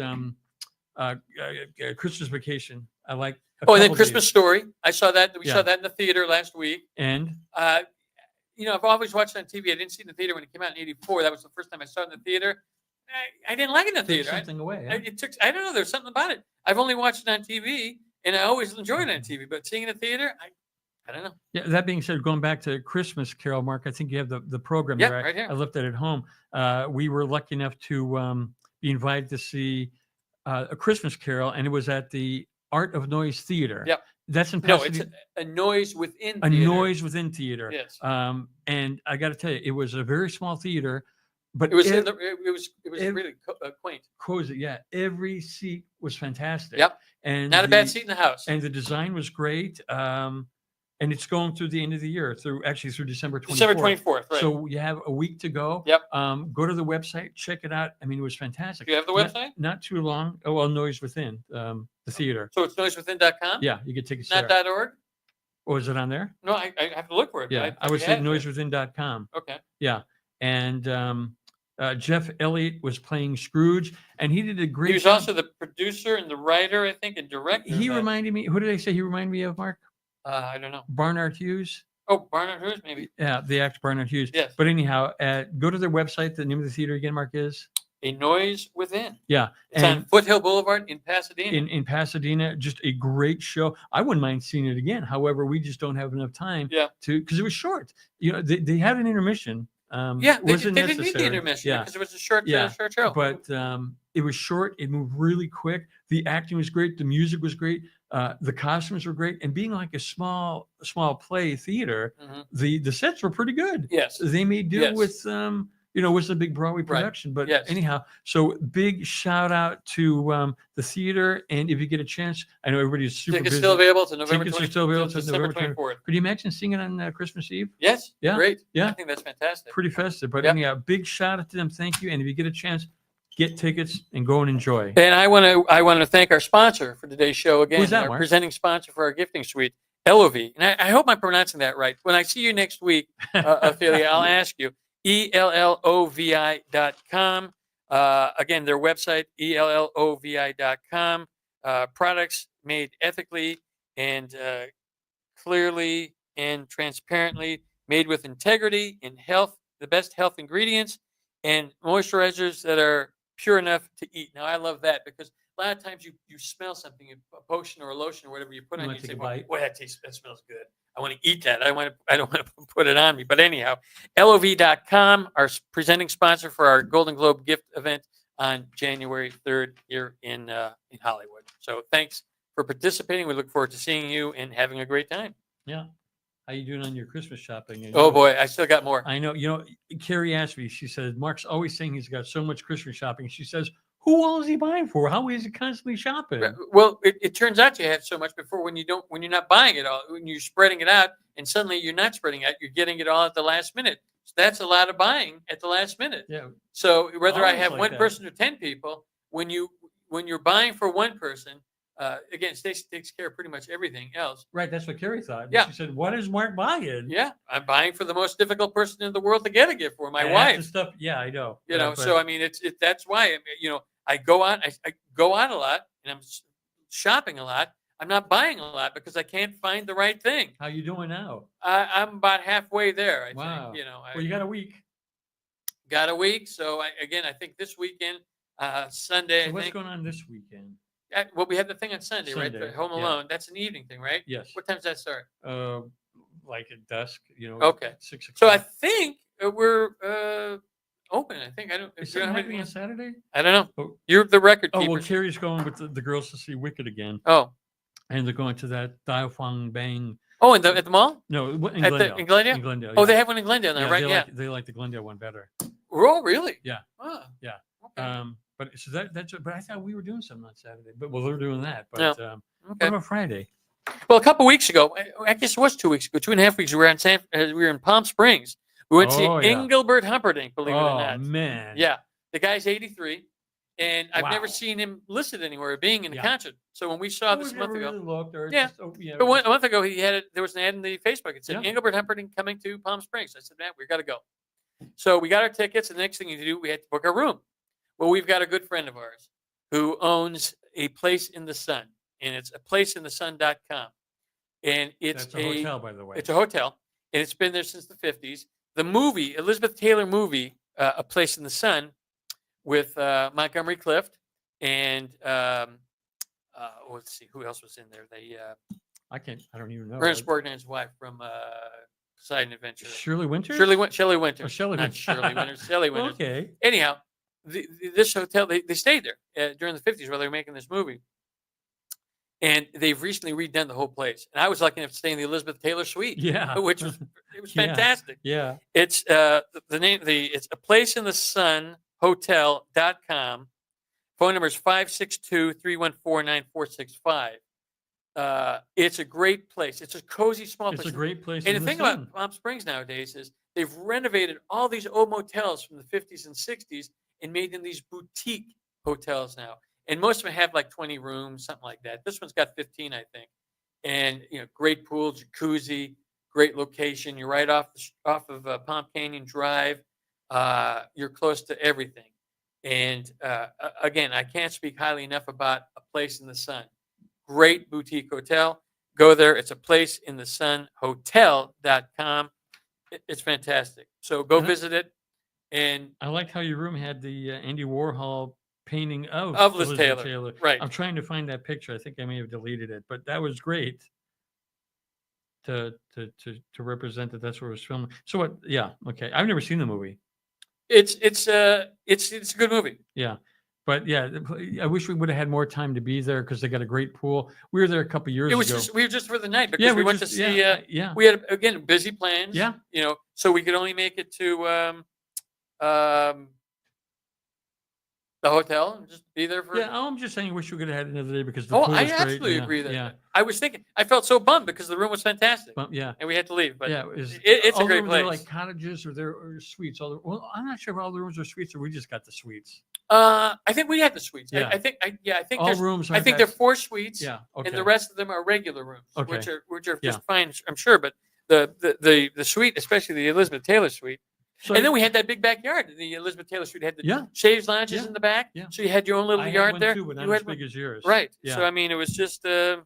Christmas Vacation, I like. a Oh, and then couple Christmas days. Story. I saw that. We Yeah. saw that in the theater last week. And I've always watched it on TV. I didn't see it in the theater when it came out in '84. That was the first time I saw it in the theater. I didn't like it in the take theater. something away. Huh? I don't know. There's something about it. I've only watched it on TV, and I always enjoyed it on TV. But seeing it in the theater, I don't know. Yeah. That being said, going back to Christmas Carol, Mark, I think you have the program Yeah, there. right here. I left it at home. We were lucky enough to be invited to see a Christmas Carol, and it was at the Art of Noise Theater. Yep. That's in No, it's Pasadena. a noise within. A theater. noise within theater. Yes. And I got to tell you, it was a very small theater, but It was. it It was really quaint. cozy. Yeah, every seat was fantastic. Yep. And Not a bad seat in the house. And the design was great. And it's going through the end of the year, through December 24th. December 24th. Right. So you have a week to go. Yep. Go to the website, check it out. I mean, it was fantastic. Do you have the Not- website? Not too long. Oh, well, Noise Within, the theater. So it's noisewithin.com. Yeah, you get tickets Not there. .org. Oh, is it on there? No, I have to look for it. Yeah, I thought would you say had it. noisewithin.com. Okay. Yeah. And Jeff Elliott was playing Scrooge, and he did a great He was job. also the producer and the writer, I think, and director. He of that. reminded me, who did I say he reminded me of, Mark? I don't know. Barnard Hughes. Oh, Barnard Hughes, maybe. Yeah, the actor Barnard Hughes. Yes. But anyhow, go to their website. The name of the theater again, Mark, is? A Noise Within. Yeah. It's on Foothill Boulevard in Pasadena. In Pasadena, just a great show. I wouldn't mind seeing it again. However, we just don't have enough time Yeah. because it was short. You know, they had an intermission. Yeah, they wasn't didn't need the necessary. intermission Yeah. because it was a short, Yeah, short show. But it was short. It moved really quick. The acting was great. The music was great. The costumes were great. And being like a small play theater, Mhm. the sets were pretty good. Yes. They made do Yes. with it was a big Broadway production. But Yes. anyhow, so big shout out to the theater. And if you get a chance, I know everybody's super Tickets busy. still available to November Tickets are 20 still available to to November December 24th. Could you imagine seeing it on Christmas Eve? Yes. Yeah. Great. Yeah. I think that's fantastic. Pretty festive. But Yep. anyhow, big shout out to them. Thank you. And if you get a chance, get tickets and go and enjoy. And I want to thank our sponsor for today's show again. Who's that, our Mark? presenting sponsor for our gifting suite, Elovi. And I hope I'm pronouncing that right. When I see you next week, Ophelia, I'll ask you. ELLOVI.com. Again, their website, ELLOVI.com. Products made ethically and clearly and transparently, made with integrity and health, the best health ingredients, and moisturizers that are pure enough to eat. Now, I love that because a lot of times you smell something, a potion or a lotion or whatever you put on, you say, boy, that smells good. I want to eat that. I don't want to put it on me. But anyhow, LOV.com, our presenting sponsor for our Golden Globe gift event on January 3rd here in Hollywood. So thanks for participating. We look forward to seeing you and having a great time. Yeah. How you doing on your Christmas shopping? Oh boy, I still got more. I know. Carrie asked me, she said, Mark's always saying he's got so much Christmas shopping. She says, who all is he buying for? How is he constantly shopping? Well, it turns out you have so much before when you're not buying it all, when you're spreading it out, and suddenly you're not spreading it out, you're getting it all at the last minute. So that's a lot of buying at the last minute. Yeah. So whether I have like one that. person or 10 people, when you're buying for one person, again, Stacey takes care of pretty much everything else. Right, that's what Carrie thought. Yeah. She said, what is Mark buying? Yeah, I'm buying for the most difficult person in the world to get a gift for, my wife. Stuff. Yeah, I know. So I mean, that's why I go out. I go out a lot, and I'm shopping a lot. I'm not buying a lot because I can't find the right thing. How you doing now? I'm about halfway there. I Wow. think. Well, you got a week. Got a week. So I think this weekend, Sunday. So what's going on this weekend? Well, we have the thing on Sunday, right? Sunday, For Home Alone. That's an evening thing, right? Yes. What time does that start? Like at dusk. Okay. 6 o'clock. So I think we're open. I think I don't. Is that happening on Saturday? I don't know. Oh. You're the record keeper. Oh well, Carrie's going with the girls to see Wicked again. Oh. And they're going to that Dai Fang Bang. Oh, at the mall? No, in Glendale. In Glendale? In Glendale. Oh, yeah. they have one in Glendale now, right? They like the Glendale one better. Oh, really? Yeah. Oh, yeah. Okay. But so but I thought we were doing something on Saturday. But they're doing that. But okay. What about Friday? Well, a couple weeks ago, I guess it was 2 weeks ago, 2.5 weeks. We were in Palm Springs. We went to see Engelbert Humperdinck. Believe it or not. Oh man. Yeah, the guy's 83, and I've never seen him listed anywhere being in a concert. So when we saw this a month ago, really looked, or but a month ago he had it. There was an ad in the Facebook. It said Engelbert Humperdinck coming to Palm Springs. I said, man, we got to go. So we got our tickets. And the next thing you do, we had to book our room. Well, we've got a good friend of ours who owns a place in the sun, and it's aplaceinthesun.com. And it's a hotel, by the way. It's a hotel, and it's been there since the 50s. The movie, Elizabeth Taylor movie, A Place in the Sun, with Montgomery Clift and let's see, who else was in there? I don't even know. Ernest Borgnine's wife from Poseidon Adventure. Shirley Winters? Shelley Winters. Oh, Shelley Not Shirley Winters. Shelley Winters. Okay. Anyhow, this hotel, they stayed there during the 50s while they were making this movie. And they've recently redone the whole place. And I was lucky enough to stay in the Elizabeth Taylor suite. Yeah. Which was fantastic. Yeah. It's the name, it's a place in the sun hotel.com. Phone number is 562-314-9465. It's a great place. It's a cozy, small place. It's a great place. And the thing about Palm Springs nowadays is they've renovated all these old motels from the 50s and 60s and made them these boutique hotels now. And most of them have like 20 rooms, something like that. This one's got 15, I think. And great pool, jacuzzi, great location. You're right off of Palm Canyon Drive. You're close to everything. And again, I can't speak highly enough about A Place in the Sun. Great boutique hotel. Go there. It's a place in the sun hotel.com. It's fantastic. So go visit it. And I like how your room had the Andy Warhol painting of Liz Taylor. Right. I'm trying to find that picture. I think I may have deleted it, but that was great to represent that that's where it was filmed. So what? Yeah. Okay. I've never seen the movie. It's a good movie. Yeah. But yeah, I wish we would have had more time to be there because they got a great pool. We were there a couple years ago. We were just for the night because we went to see. Yeah. We had again busy plans. Yeah. So we could only make it to the hotel and just be there for. Yeah, I'm just saying, wish we could have had another day because the Oh, pool I was great. absolutely Yeah, agree that. yeah, I was thinking, I felt so bummed because the room was fantastic, but yeah, and we had to leave. But yeah. It was, it's a all the great rooms are place. like cottages or they're suites. Well, I'm not sure if all the rooms are suites or we just got the suites. I think we had the suites. Yeah. I think All there's. rooms. I think there are 4 suites. Yeah. Okay. And the rest of them are regular rooms, Okay. which are Yeah. just fine, I'm sure. But the suite, especially the Elizabeth Taylor suite, So, and then we had that big backyard. The Elizabeth Taylor suite had the Yeah. chaise lounges Yeah. in the back, Yeah. so you had your own little I had yard one there. too, but You not as had big as yours. right. Yeah. So I mean, it was just. You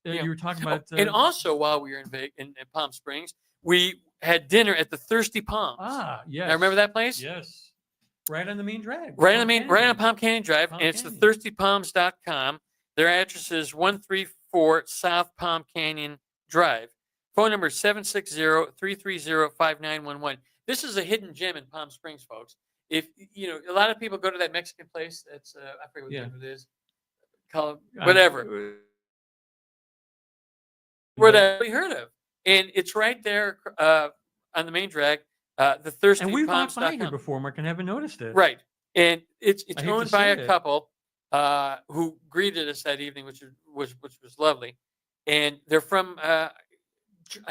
were talking about. And also, while we were in Palm Springs, we had dinner at the Thirsty Palms. Yes. I remember that place. Yes. Right on the main drag. Right on Palm Canyon Drive, Palm and it's Canyon. thethirstypalms.com. Their address is 134 South Palm Canyon Drive. Phone number is 760-330-5911. This is a hidden gem in Palm Springs, folks. If a lot of people go to that Mexican place. That's I forget what the name it is. Call it whatever. Whatever we heard of, and it's right there on the main drag. The Thirsty And we've Palms. walked by here before, Mark, and haven't noticed it. Right, and it's I hate owned to by say a it. couple who greeted us that evening, which was lovely, and they're from I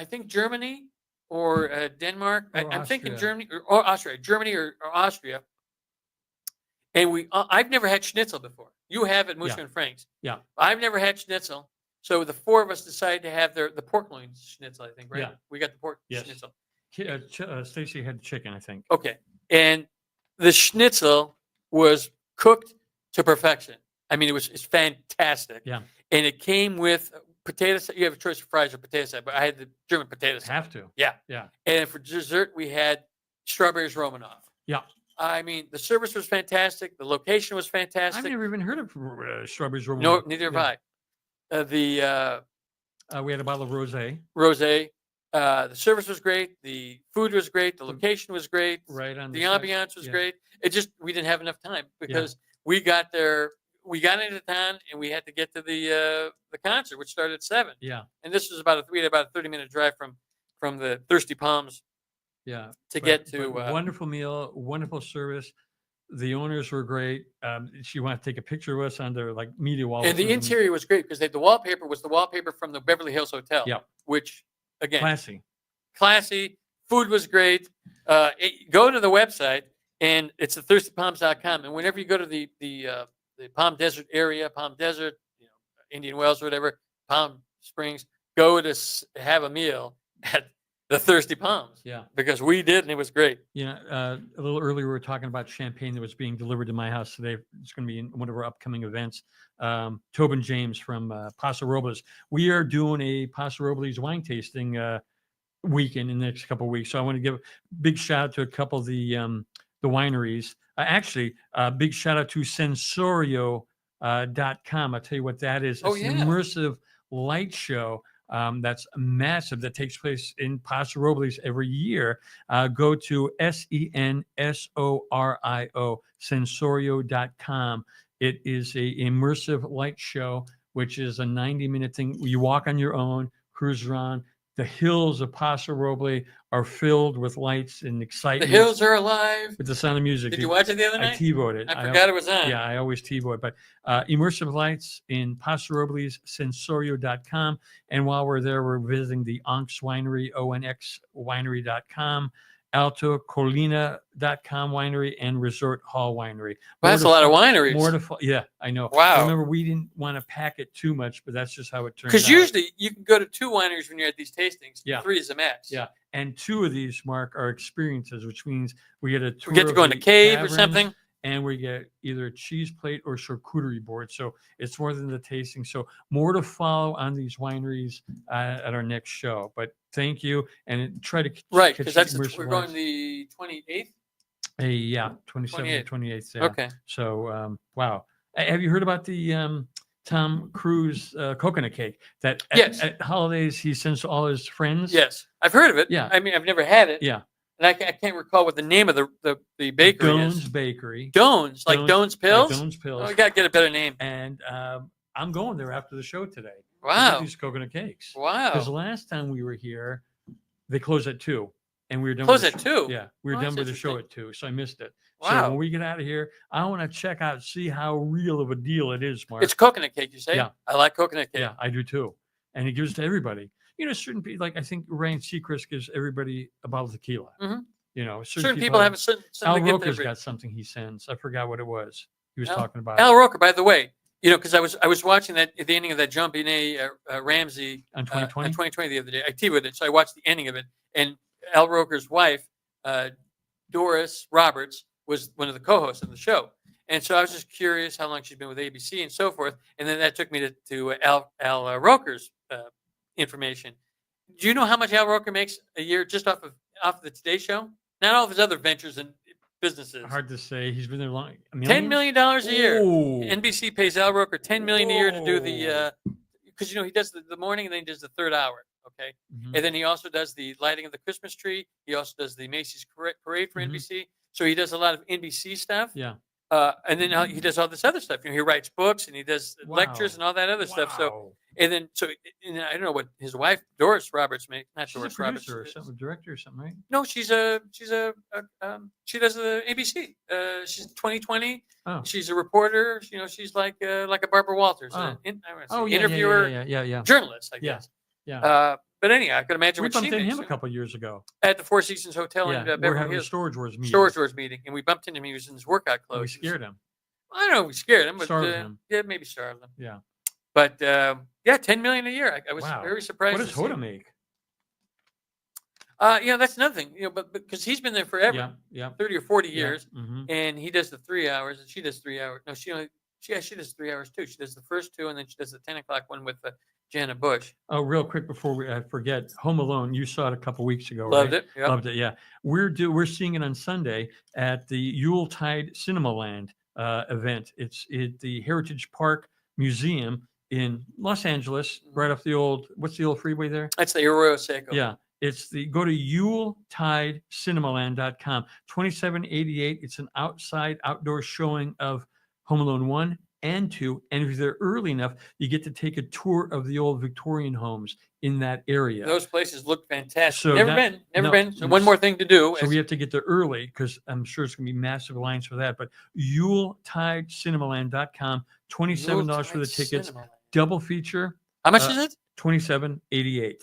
think Germany or Denmark. Or I'm thinking Austria. Germany or Austria, Germany or Austria. And I've never had schnitzel before. You have at Muska and Frank's. Yeah. I've never had schnitzel. So the 4 of us decided to have the pork loin schnitzel, I think, right? Yeah. We got the pork Yes. schnitzel. Stacy had chicken, I think. Okay. And the schnitzel was cooked to perfection. I mean, it's fantastic. Yeah. And it came with potato salad. You have a choice of fries or potato salad, but I had the German potato salad. Have to. Yeah. Yeah. And for dessert, we had strawberries Romanoff. Yeah. I mean, the service was fantastic. The location was fantastic. I've never even heard of strawberries. No, neither have I. we had a bottle of rosé. Rosé. The service was great. The food was great. The location was great. Right on the ambiance was great. It just we didn't have enough time because we got there. We got into town and we had to get to the concert, which started at 7. Yeah. And this was we had about a 30-minute drive from the Thirsty Palms. Yeah. Get to wonderful meal, wonderful service. The owners were great. She wanted to take a picture of us on their media wall. And the interior was great because the wallpaper was the wallpaper from the Beverly Hills Hotel. Yeah. Which again, classy. Food was great. Go to the website and it's thethirstypalms.com. And whenever you go to the Palm Desert area, Palm Desert, Indian Wells, or whatever, Palm Springs, go to have a meal at the Thirsty Palms. Yeah. Because we did, and it was great. A little earlier, we were talking about champagne that was being delivered to my house today. It's going to be in one of our upcoming events. Tobin James from Paso Robles. We are doing a Paso Robles wine tasting weekend in the next couple of weeks. So I want to give a big shout out to a couple of the wineries. Actually, big shout out to Sensorio.com. I'll tell you what that is. It's an immersive light show. That's massive. That takes place in Paso Robles every year. Go to SENSORIO, Sensorio.com. It is a immersive light show, which is a 90-minute thing. You walk on your own, cruise around. The hills of Paso Robles are filled with lights and excitement. The hills are alive. With the sound of music. Did you watch it the other night? I TiVoed it. I forgot it was on. Yeah, I always TiVo it. But immersive lights in Paso Robles, Sensorio.com. And while we're there, we're visiting the Onx Winery, ONXwinery.com, Alto Colina.com Winery, and Resort Hall Winery. Well, that's a lot of wineries. Yeah, I know. Wow. Remember, we didn't want to pack it too much, but that's just how it turned out. Because usually you can go to 2 wineries when you're at these tastings. Yeah. 3 is a max. Yeah. And 2 of these, Mark, are experiences, which means we get a tour. We get to go in a cave caverns, or something. And we get either a cheese plate or charcuterie board. So it's more than the tasting. So more to follow on these wineries at our next show. But thank you. And try to right, because we're going the 28th? 27th, 28th. Yeah. Okay. So, wow. Have you heard about the Tom Cruise coconut cake that at holidays he sends to all his friends? Yes. I've heard of it. Yeah. I mean, I've never had it. Yeah. And I can't recall what the name of the bakery Doan's is. Bakery. Doan's, like Doan's Pills? Like Doan's Pills. Oh, we got to get a better name. And I'm going there after the show today. Wow. These coconut cakes. Wow. Because last time we were here, they closed at 2. and we were done. Close with at 2. Yeah, we were done with the show at 2, so I missed it. So Wow. when we get out of here, I want to check out, see how real of a deal it is, Mark. It's coconut cake, you say? Yeah. I like coconut cake. Yeah, I do too. And he gives it to everybody. Certain people, like I think Ryan Seacrest gives everybody a bottle of tequila. Certain people have something Al to give to Roker's everybody. got something he sends. I forgot what it was. He was Al- talking about Al Roker, by the way, because I was watching that at the ending of that Jumping Ramsey on 2020 the other day. I TiVo'd it, so I watched the ending of it. And Al Roker's wife, Doris Roberts, was one of the co-hosts of the show. And so I was just curious how long she's been with ABC and so forth. And then that took me to Al Roker's information. Do you know how much Al Roker makes a year just off of the Today Show? Not all of his other ventures and businesses. Hard to say. He's been there long. $10 million a year. Ooh. NBC pays Al Roker $10 million a year to do the because he does the morning and then he does the third hour. Okay, and then he also does the lighting of the Christmas tree. He also does the Macy's parade for NBC. So he does a lot of NBC stuff. Yeah. And then he does all this other stuff. He writes books and he does lectures and all that other stuff. So and I don't know what his wife Doris Roberts makes. Not she's Doris a producer Roberts, or something, director or something, right? No, she does the ABC. She's 2020. Oh. She's a reporter. She's like a Barbara Walters, interviewer, journalist, I guess. Yeah. But anyhow, I could imagine we what she bumped into makes. him a couple of years ago At the Four Seasons Hotel in we're Beverly having Hills. a Storage Wars meeting. And we bumped into him. He was in his workout clothes. We scared him. I don't know. We scared him, but Startled him. Yeah, maybe startled him. Yeah. But $10 million a year. I was very surprised. What does Hoda make? That's another thing. But because he's been there forever, 30 or 40 years, and he does the 3 hours, and she does 3 hours. No, she does 3 hours too. She does the first 2, and then she does the 10 o'clock one with Janet Bush. Oh, real quick before we forget, Home Alone. You saw it a couple weeks ago, Loved right? it. Yep. Loved it. Yeah, we're seeing it on Sunday at the Yuletide Cinema Land event. It's at the Heritage Park Museum in Los Angeles, right off the old. What's the old freeway there? That's the Arroyo Seco. Yeah. Go to YuletideCinemaland.com. 2788. It's an outdoor showing of Home Alone 1 and 2. And if you're there early enough, you get to take a tour of the old Victorian homes in that area. Those places look fantastic. So never been. So one more thing to do. So we have to get there early because I'm sure it's going to be massive lines for that. But YuletideCinemaland.com, $27 for the tickets. Double feature. How much is it? $27.88.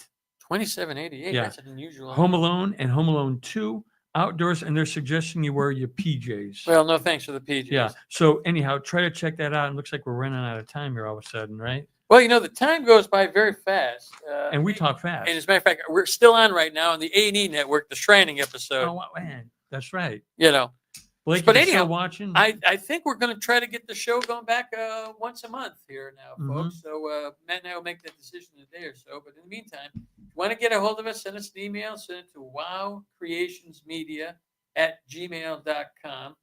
$27.88. Yeah. That's an unusual. Home Alone and Home Alone 2 outdoors, and they're suggesting you wear your PJs. Well, no thanks for the PJs. Yeah. So anyhow, try to check that out. It looks like we're running out of time here all of a sudden, right? Well, the time goes by very fast. And we talk fast. And as a matter of fact, we're still on right now on the A&E network, the Shrining episode. Oh, man. That's right. Blake, but anyhow, watching. I think we're going to try to get the show going back once a month here now, folks. So Matt and I will make that decision in a day or so. But in the meantime, if you want to get a hold of us, send us an email. Send it to wowcreationsmedia@gmail.com.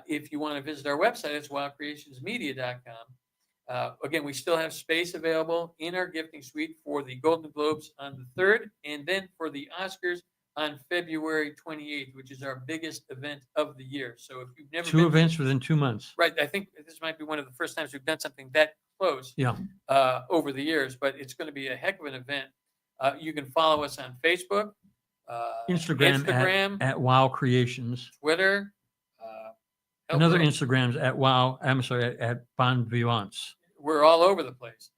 If you want to visit our website, it's wowcreationsmedia.com. Again, we still have space available in our gifting suite for the Golden Globes on the 3rd, and then for the Oscars on February 28th, which is our biggest event of the year. So if you've never Two events within 2 months. Right. I think this might be one of the first times we've done something that close over the years, but it's going to be a heck of an event. You can follow us on Facebook, Instagram at Wow Creations, Twitter. Another Instagram's at at Bon Vivants. We're all over the place.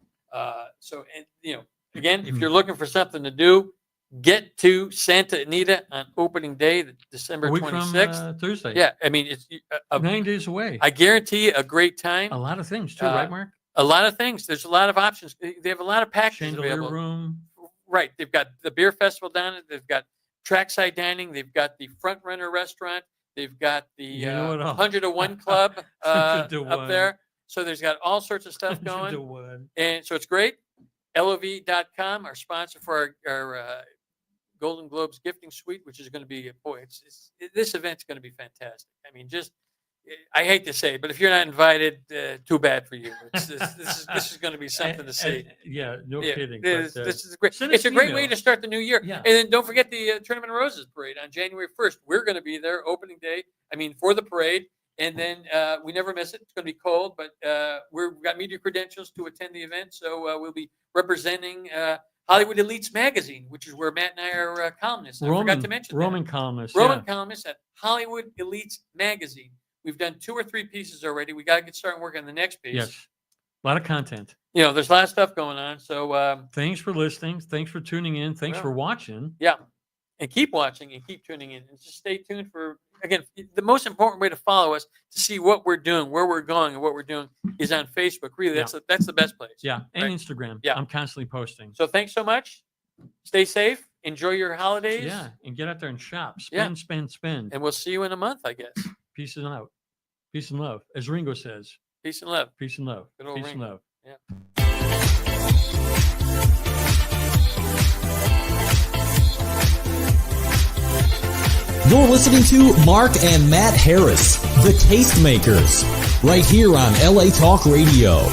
Again, if you're looking for something to do, get to Santa Anita on opening day, December 26th. From, Thursday. Yeah, I mean, it's 9 days away. I guarantee you a great time. A lot of things too, right, Mark? A lot of things. There's a lot of options. They have a lot of packages Chandelier available. room. Right. They've got the beer festival down there. They've got trackside dining. They've got the Front Runner restaurant. They've got the 100-to-1 club up there. So there's got all sorts of stuff going. And so it's great. LOV.com, our sponsor for our Golden Globes gifting suite, which is going to be, this event's going to be fantastic. I mean, I hate to say it, but if you're not invited, too bad for you. This is going to be something to see. Kidding. This is great. It's a great way to start the new year. Yeah. And then don't forget the Tournament of Roses parade on January 1st. We're going to be there opening day. For the parade. And then we never miss it. It's going to be cold, but we've got media credentials to attend the event. So we'll be representing Hollywood Elites Magazine, which is where Matt and I are columnists. I forgot to mention Roman that. columnists. Roman columnists at Hollywood Elites Magazine. We've done 2 or 3 pieces already. We got to get started working on the next piece. Yes. A lot of content. There's a lot of stuff going on. So thanks for listening. Thanks for tuning in. Thanks for watching. Yeah. And keep watching and keep tuning in. And just stay tuned for, again, the most important way to follow us, to see what we're doing, where we're going, and what we're doing is on Facebook. Really, that's the best place. Yeah. And right? Instagram. Yeah. I'm constantly posting. So thanks so much. Stay safe. Enjoy your holidays. Yeah. And get out there and shop. Spend. And we'll see you in a month, I guess. Peace and love. Peace and love. As Ringo says. Peace and love. Peace and love. Good old Peace and Ringo. love. Yeah. You're listening to Mark and Matt Harris, the Tastemakers, right here on LA Talk Radio.